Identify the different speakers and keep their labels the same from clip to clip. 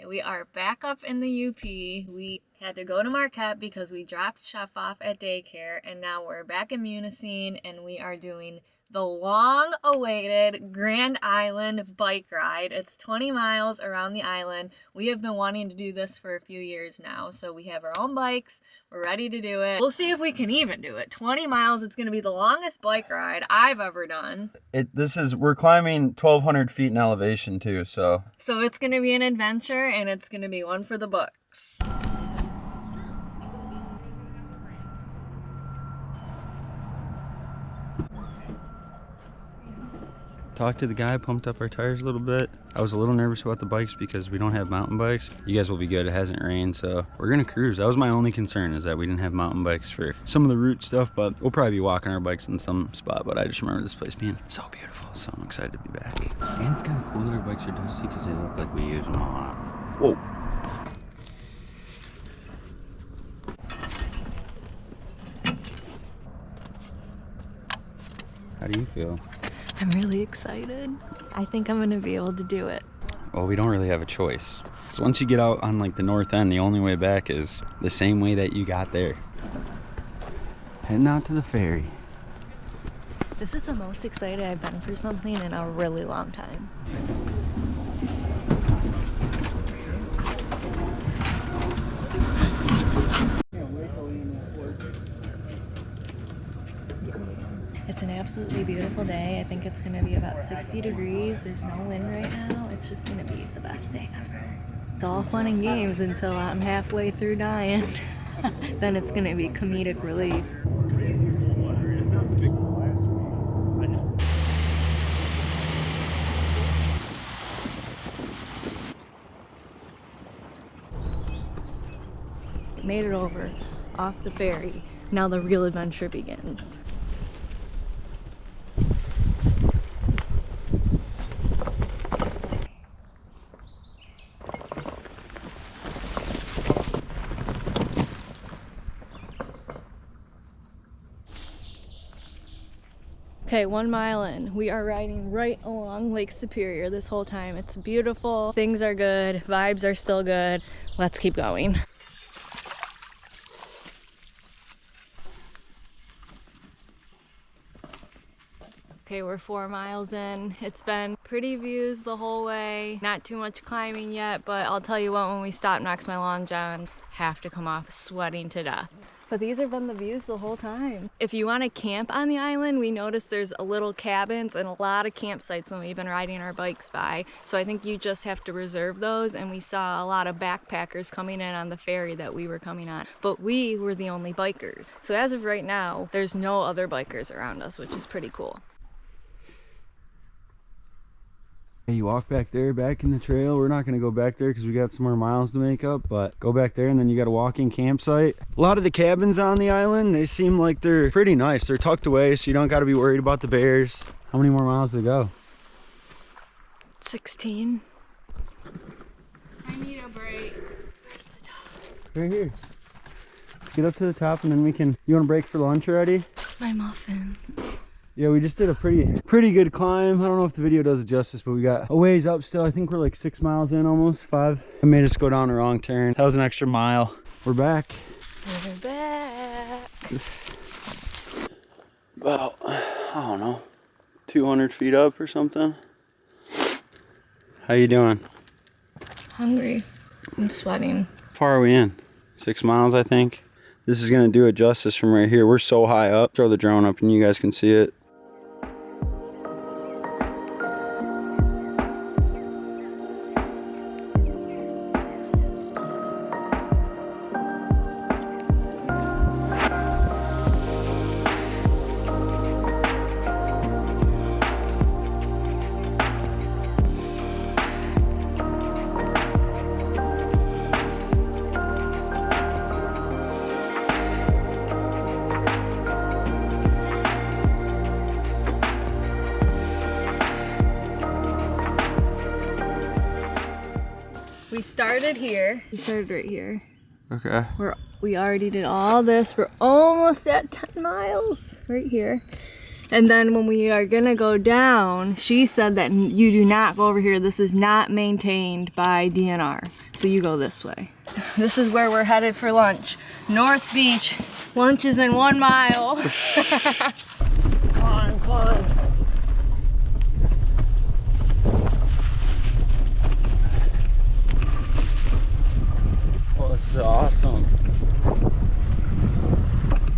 Speaker 1: We are back up in the UP. We had to go to Marquette because we dropped Chef off at daycare, and now we're back in Munising, and we are doing the long-awaited Grand Island bike ride. It's 20 miles around the island. We have been wanting to do this for a few years now, so we have our own bikes. We're ready to do it. We'll see if we can even do it. 20 miles, it's gonna be the longest bike ride I've ever done.
Speaker 2: We're climbing 1,200 feet in elevation too, so
Speaker 1: it's gonna be an adventure, and it's gonna be one for the books.
Speaker 2: talked to the guy, pumped up our tires a little bit. I was a little nervous about the bikes because we don't have mountain bikes. You guys will be good, it hasn't rained, so we're gonna cruise. That was my only concern, is that we didn't have mountain bikes for some of the route stuff, but we'll probably be walking our bikes in some spot. But I just remember this place being so beautiful, so I'm excited to be back. And it's kind of cool that our bikes are dusty because they look like we use them a lot. Whoa. How do you feel?
Speaker 1: I'm really excited. I think I'm gonna be able to do it.
Speaker 2: Well, we don't really have a choice. So once you get out on like the north end, the only way back is the same way that you got there. Heading out to the ferry.
Speaker 1: This is the most excited I've been for something in a really long time. It's an absolutely beautiful day. I think it's gonna be about 60 degrees. There's no wind right now. It's just gonna be the best day ever. It's all fun and games until I'm halfway through dying. Then it's gonna be comedic relief. Made it over off the ferry. Now the real adventure begins. Okay, 1 mile in. We are riding right along Lake Superior this whole time. It's beautiful. Things are good. Vibes are still good. Let's keep going. Okay, we're 4 miles in. It's been pretty views the whole way. Not too much climbing yet, but I'll tell you what, when we stop next to my long john, have to come off sweating to death. But these have been the views the whole time. If you want to camp on the island, we noticed there's a little cabins and a lot of campsites when we've been riding our bikes by. So I think you just have to reserve those, and we saw a lot of backpackers coming in on the ferry that we were coming on. But we were the only bikers. So as of right now, there's no other bikers around us, which is pretty cool.
Speaker 2: You walk back there, back in the trail. We're not gonna go back there because we got some more miles to make up, but go back there and then you got a walking campsite. A lot of the cabins on the island, they seem like they're pretty nice. They're tucked away, so you don't gotta be worried about the bears. How many more miles to go?
Speaker 1: 16. I need a break.
Speaker 2: Right here. Get up to the top and then we can, you wanna break for lunch already?
Speaker 1: My muffin.
Speaker 2: Yeah, we just did a pretty good climb. I don't know if the video does it justice, but we got a ways up still. I think we're like 6 miles in, almost 5. I made us go down the wrong turn. That was an extra mile. We're back.
Speaker 1: We're back.
Speaker 2: About, I don't know, 200 feet up or something. How you doing?
Speaker 1: Hungry. I'm sweating.
Speaker 2: How far are we in? 6 miles, I think. This is gonna do it justice from right here. We're so high up. Throw the drone up and you guys can see it.
Speaker 1: We started here. We started right here.
Speaker 2: Okay.
Speaker 1: We already did all this. We're almost at 10 miles right here. And then when we are gonna go down, she said that you do not go over here. This is not maintained by DNR. So you go this way. This is where we're headed for lunch. North Beach. Lunch is in 1 mile.
Speaker 2: Climb, climb. Oh, this is awesome.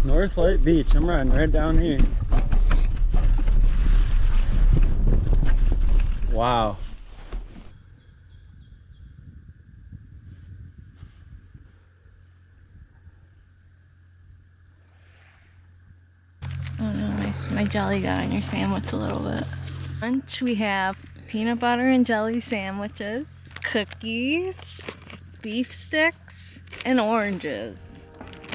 Speaker 2: North Lake Beach. I'm riding right down here. Wow.
Speaker 1: Oh no, my jelly got on your sandwich a little bit. Lunch, we have peanut butter and jelly sandwiches, cookies, beef sticks, and oranges.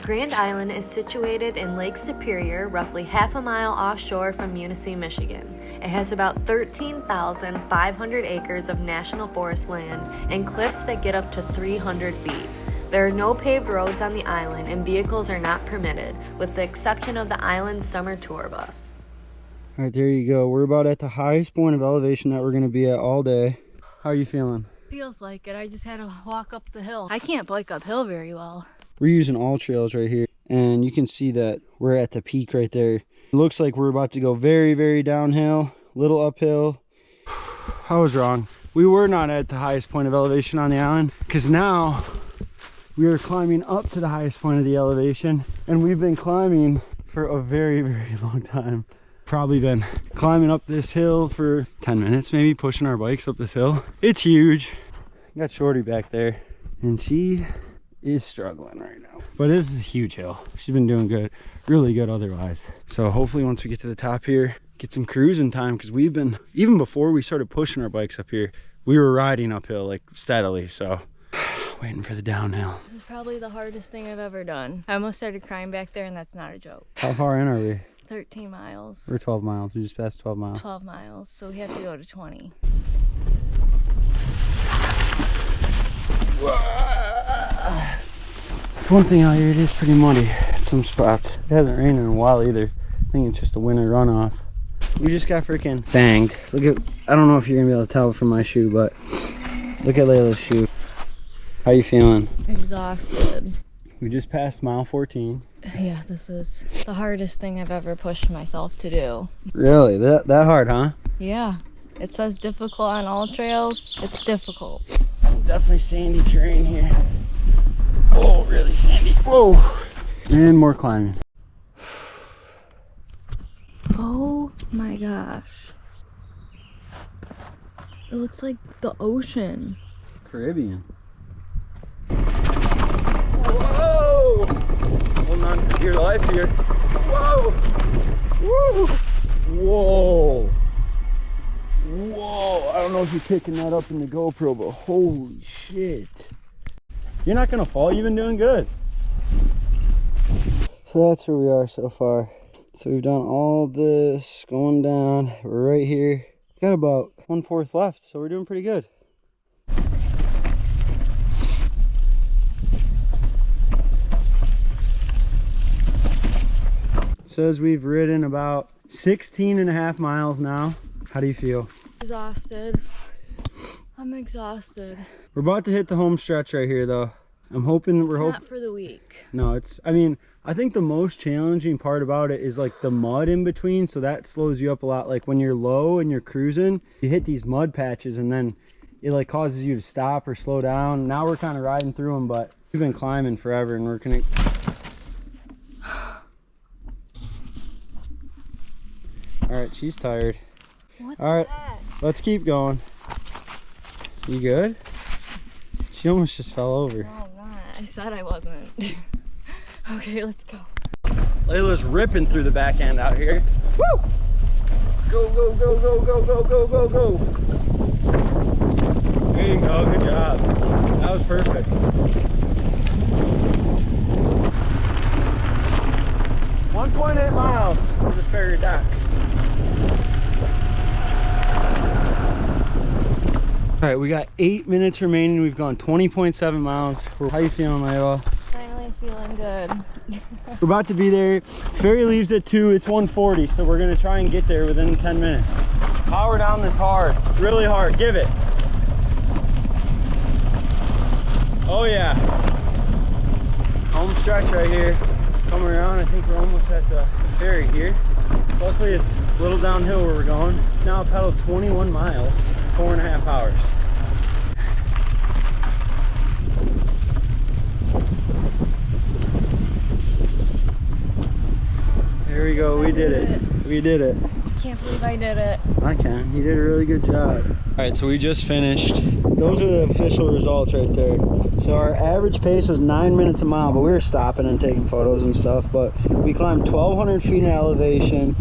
Speaker 3: Grand Island is situated in Lake Superior, roughly half a mile offshore from Munising, Michigan. It has about 13,500 acres of national forest land and cliffs that get up to 300 feet. There are no paved roads on the island and vehicles are not permitted, with the exception of the island's summer tour bus.
Speaker 2: All right, there you go. We're about at the highest point of elevation that we're going to be at all day. How are you feeling?
Speaker 1: Feels like it. I just had to walk up the hill. I can't bike uphill very well.
Speaker 2: We're using all trails right here, and you can see that we're at the peak right there. It looks like we're about to go very, very downhill, little uphill. I was wrong. We were not at the highest point of elevation on the island, because now we are climbing up to the highest point of the elevation, and we've been climbing for a very, very long time. Probably been climbing up this hill for 10 minutes, maybe, pushing our bikes up this hill. It's huge. Got Shorty back there, and she is struggling right now, but this is a huge hill. She's been doing good, really good otherwise. So hopefully once we get to the top here, get some cruising time, because we've been, even before we started pushing our bikes up here, we were riding uphill like steadily. So waiting for the downhill.
Speaker 1: This is probably the hardest thing I've ever done. I almost started crying back there, and that's not a joke.
Speaker 2: How far in are we?
Speaker 1: 13 miles.
Speaker 2: We're 12 miles. We just passed 12 miles.
Speaker 1: 12 miles, so we have to go to 20.
Speaker 2: One thing out here, it is pretty muddy at some spots. It hasn't rained in a while either. I think it's just a winter runoff. We just got freaking banged. Look at, I don't know if you're gonna be able to tell from my shoe, but look at Layla's shoe. How you feeling?
Speaker 1: Exhausted.
Speaker 2: We just passed mile 14.
Speaker 1: Yeah, this is the hardest thing I've ever pushed myself to do.
Speaker 2: Really? That hard, huh?
Speaker 1: Yeah. It says difficult on all trails. It's difficult.
Speaker 2: Some definitely sandy terrain here. Oh, really sandy. Whoa. And more climbing.
Speaker 1: Oh my gosh. It looks like the ocean.
Speaker 2: Caribbean. Whoa! Holding on for dear life here. Whoa! Woo! Whoa! Whoa! I don't know if you're picking that up in the GoPro, but holy shit. You're not gonna fall, you've been doing good. So that's where we are so far. So we've done all this, going down, we're right here. Got about 1/4 left, so we're doing pretty good. Says we've ridden about 16.5 miles now. How do you feel?
Speaker 1: Exhausted. I'm exhausted.
Speaker 2: We're about to hit the home stretch right here though. I'm hoping that
Speaker 1: It's not for the weak.
Speaker 2: No, it's, I mean, I think the most challenging part about it is like the mud in between, so that slows you up a lot. Like when you're low and you're cruising, you hit these mud patches and then it like causes you to stop or slow down. Now we're kind of riding through them, but we've been climbing forever and we're gonna... All right, she's tired.
Speaker 1: What
Speaker 2: All right,
Speaker 1: that?
Speaker 2: let's keep going. You good? She almost just fell over.
Speaker 1: No, I'm not. I said I wasn't. Okay, let's go.
Speaker 2: Layla's ripping through the back end out here. Woo! Go, go, go, go, go, go, go, go, go. There you go, good job. That was perfect. .8 miles to the ferry dock. All right, we got 8 minutes remaining. We've gone 20.7 miles. How you feeling, Layla?
Speaker 1: Finally feeling good.
Speaker 2: We're about to be there. Ferry leaves at 2. It's 1:40, so we're gonna try and get there within 10 minutes. Power down this hard, really hard. Give it. Oh yeah. Home stretch right here. Coming around, I think we're almost at the ferry here. Luckily it's a little downhill where we're going. Now I pedaled 21 miles, 4.5 hours. There we go, we did it. We did it.
Speaker 1: Can't believe I did it.
Speaker 2: I can. You did a really good job. All right, so we just finished. Those are the official results right there. So our average pace was 9 minutes a mile, but we were stopping and taking photos and stuff. But we climbed 1,200 feet in elevation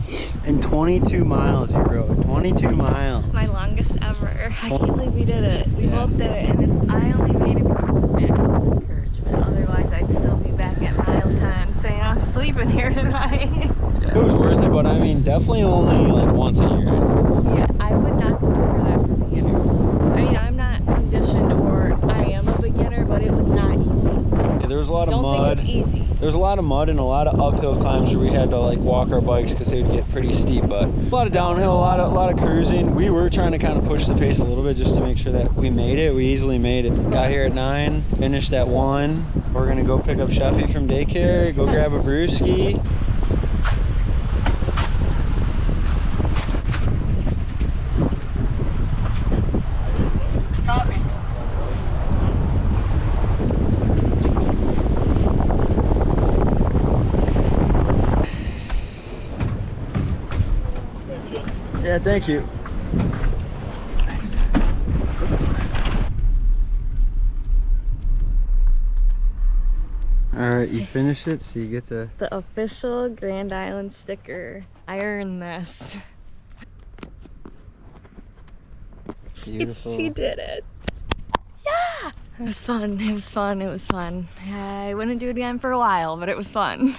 Speaker 2: and 22 miles you rode. 22 miles.
Speaker 1: My longest ever. I can't believe we did it. We both did it, and I only made it because of Max's encouragement. Otherwise, I'd still be back at mile 10 saying I'm sleeping here tonight.
Speaker 2: It was worth it, but I mean, definitely only like once a year.
Speaker 1: Yeah, I would not consider that for beginners. I mean, I'm not conditioned or I am a beginner, but it was not easy.
Speaker 2: Yeah, there was a lot of mud.
Speaker 1: Don't think it's easy.
Speaker 2: There was a lot of mud and a lot of uphill climbs where we had to like walk our bikes because they would get pretty steep, but a lot of downhill, a lot of cruising. We were trying to kind of push the pace a little bit just to make sure that we made it. We easily made it. Got here at 9, finished at 1. We're gonna go pick up Sheffy from daycare, go grab a brewski. Yeah, thank you. Thanks. All right, you finished it, so you get the
Speaker 1: official Grand Island sticker. I earned this.
Speaker 2: beautiful.
Speaker 1: She did it. Yeah! It was fun. It was fun. It was fun. I wouldn't do it again for a while, but it was fun.